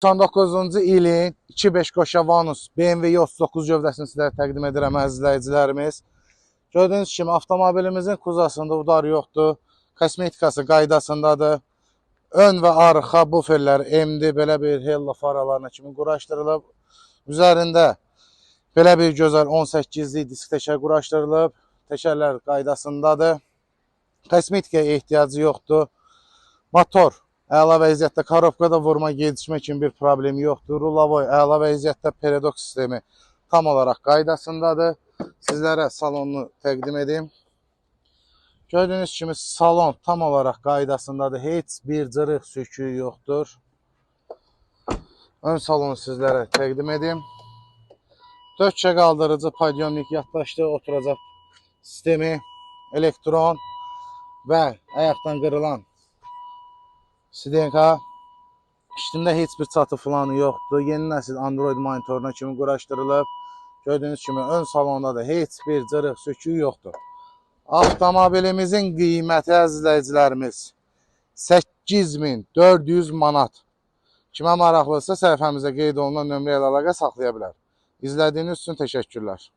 99-cu ilin 2.5 Qoşavanus BMW Y39 gövdəsini sizlərə təqdim edirəm əzizləyicilərimiz. Gördüyünüz kimi avtomobilimizin kuzasında udar yoxdur. Kosmetikası qaydasındadır. Ön və arxa buferlər MD belə bir Hello faralarına kimi quraşdırılıb. Üzərində belə bir gözəl 18'lik disk təkər quraşdırılıb. Təkərlər qaydasındadır. Kosmetikaya ehtiyacı yoxdur. Motor əla vəziyyətdə, korobkada vurma, gedişmə kimi bir problemi yoxdur. Rulavoy əla vəziyyətdə, periodok sistemi tam olaraq qaydasındadır. Sizlərə salonunu təqdim edeyim. Gördüyünüz kimi salon tam olaraq qaydasındadır. Heç bir cırıq söküyü yoxdur. Ön salonu sizlərə təqdim edeyim. 4 qaldırıcı podyomnik yaddaşlı oturacaq sistemi, elektron və ayaqdan qırılan Sidenka. İçində heç bir çatı falanı yoxdur. Yeni nəsil Android monitoruna kimi quraşdırılıb. Gördüyünüz kimi ön salonda da heç bir cırıq söküyü yoxdur. Avtomobilimizin qiyməti əzizləyicilərimiz 8400 manat. Kimə maraqlısa səhifəmizə qeyd olunan nömrə ilə əlaqə saxlaya bilər. İzlədiyiniz üçün təşəkkürlər.